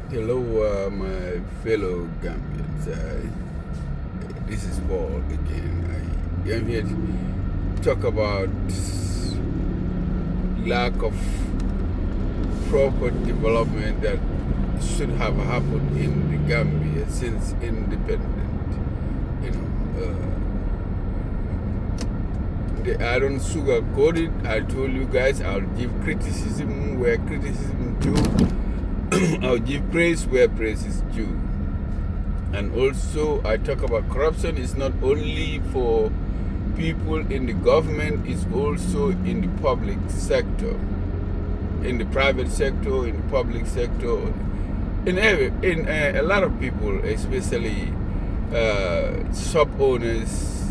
Hello, my fellow Gambians. This is Paul again. I am here to talk about lack of proper development that should have happened in the Gambia since independent. You know, I don't sugarcoat it. I told you guys I'll give criticism where criticism due. I'll give praise where praise is due. And also, I talk about corruption is not only for people in the government, it's also in the public sector, in the private sector, in the public sector, in a lot of people, especially shop owners,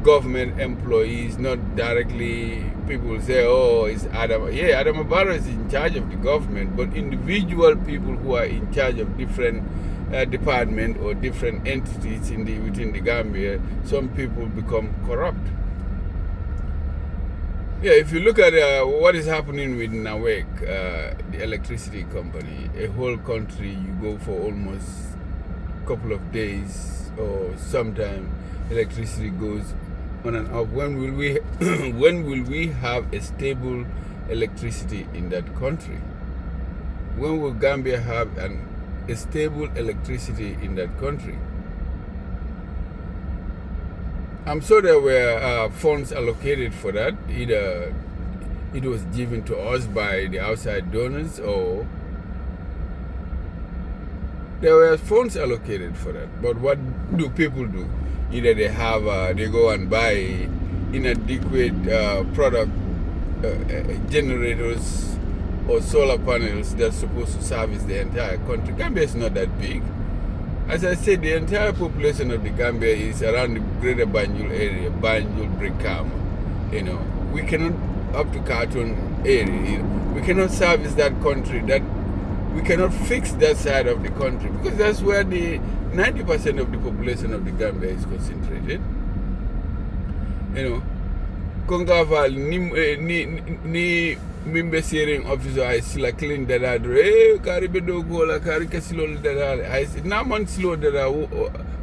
government employees, not directly. People say, oh, it's Adam. Yeah, Adam Abara is in charge of the government, but individual people who are in charge of different departments or different entities within the Gambia, some people become corrupt. Yeah, if you look at what is happening with NAWEC, the electricity company, a whole country, you go for almost a couple of days or sometime electricity goes on and off. When will we when will we have a stable electricity in that country? When will Gambia have a stable electricity in that country? I'm sure there were funds allocated for that. Either it was given to us by the outside donors, or there were funds allocated for that. But what do people do? Either they go and buy inadequate product generators or solar panels that's supposed to service the entire country. Gambia is not that big. As I said, the entire population of the Gambia is around the greater Banjul area, Banjul, Brikama. You know, we cannot, up to Khartoum area, we cannot service that country, we cannot fix that side of the country, because that's where the 90% of the population of the Gambia is concentrated. You know, Kongaval ni mimbe searing officer I sila clean dada kari bedo gola kari kasilo dada I na man slow dada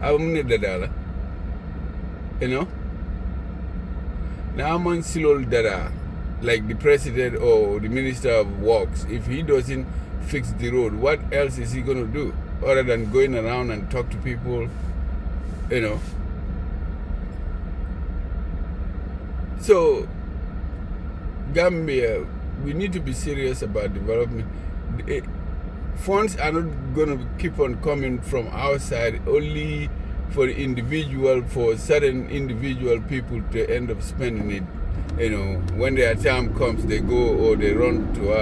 amune dada, you know, na man slow dada, like the president or the minister of works. If he doesn't fix the road, what else is he going to do other than going around and talk to people, you know? So Gambia, we need to be serious about development. Funds are not going to keep on coming from outside only for certain individual people to end up spending it. You know, when their time comes, they go or they run to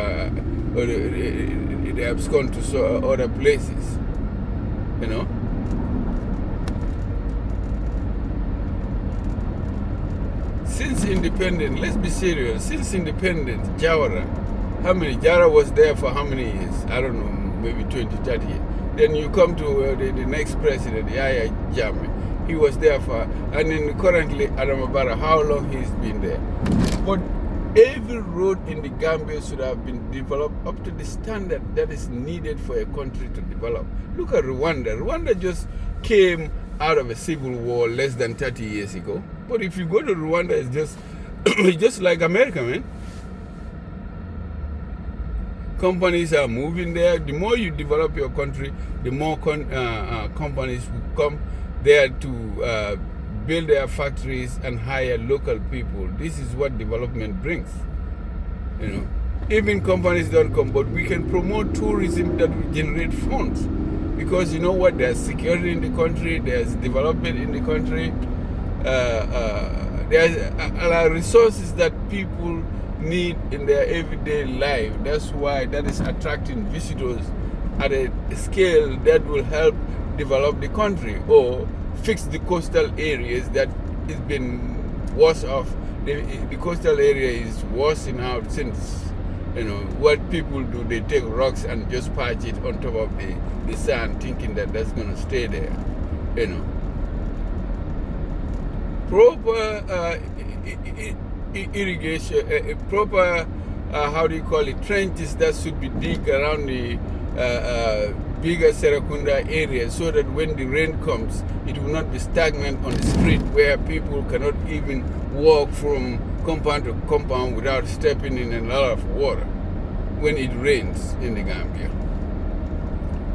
or they abscond to other places. You know. Since independence, let's be serious. Since independence, Jawara was there for how many years? I don't know, maybe 20, 30 years. Then you come to the next president, Yahya Jammeh. He was there for, and then currently Adam Abara, how long he's been there. But every road in the Gambia should have been developed up to the standard that is needed for a country to develop. Look at Rwanda. Rwanda just came out of a civil war less than 30 years ago. But if you go to Rwanda, it's just like America, man. Companies are moving there. The more you develop your country, the more companies will come there to build their factories and hire local people. This is what development brings. You know, even companies don't come, but we can promote tourism that will generate funds. Because you know what, there's security in the country, there's development in the country, there's a lot of resources that people need in their everyday life. That's why that is attracting visitors at a scale that will help develop the country or fix the coastal areas that has been worse off. The coastal area is worsening out since, you know, what people do, they take rocks and just patch it on top of the sand, thinking that that's going to stay there, you know. Proper irrigation, proper how do you call it, trenches that should be dig around the bigger Serakunda area, so that when the rain comes, it will not be stagnant on the street where people cannot even walk from compound to compound without stepping in a lot of water when it rains in the Gambia.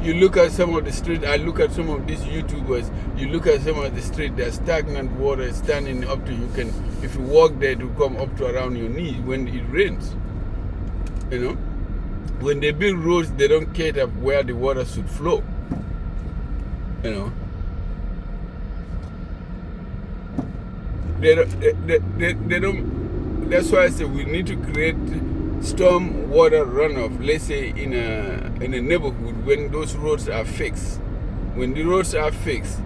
You look at some of the street, I look at some of these YouTubers, you look at some of the street, there's stagnant water standing up to you. Can, if you walk there, to come up to around your knees when it rains. You know? When they build roads, they don't cater where the water should flow. You know? They don't, that's why I say we need to create storm water runoff, let's say in a neighborhood, when those roads are fixed. When the roads are fixed,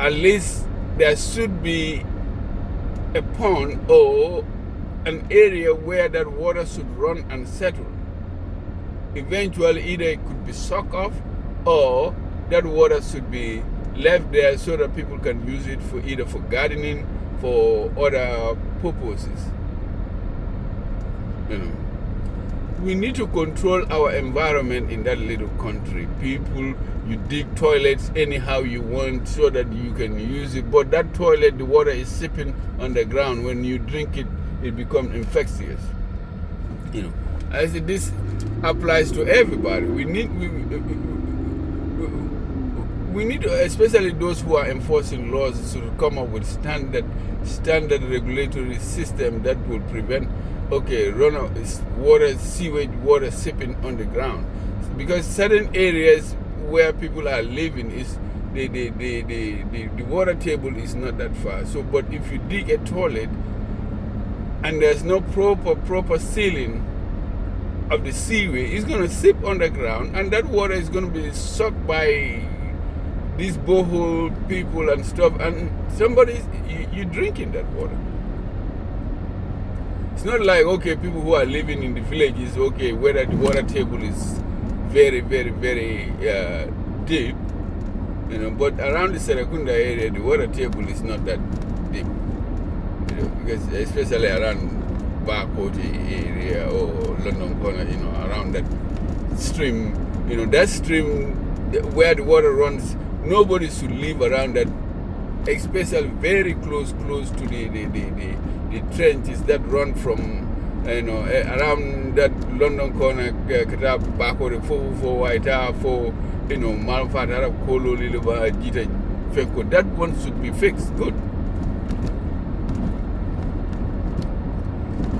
at least there should be a pond or an area where that water should run and settle. Eventually, either it could be sucked off, or that water should be left there so that people can use it for either for gardening, for other purposes. You know, we need to control our environment in that little country. People, you dig toilets anyhow you want so that you can use it, but that toilet, the water is seeping on the ground. When you drink it, it becomes infectious. You know, I said this applies to everybody. We need to, especially those who are enforcing laws, to come up with standard regulatory system that will prevent runoff water, sewage water seeping on the ground. Because certain areas where people are living is the water table is not that far. So, but if you dig a toilet and there's no proper sealing of the seaway, it's going to seep on the ground, and that water is going to be sucked by these borehole people and stuff, and you're drinking that water. It's not like, people who are living in the villages, whether the water table is very, very, very deep, you know, but around the Serakunda area, the water table is not that deep, you know, because especially around Bakoti area or London Corner, you know, around that stream, you know, that stream where the water runs, nobody should live around that, especially very close to the trenches that run from, you know, around that London Corner, Katab, Bakori, for Waita, for, you know, Malfata, Kolo, Liliba, Jita, Fenko. That one should be fixed. Good.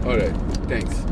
All right. Thanks.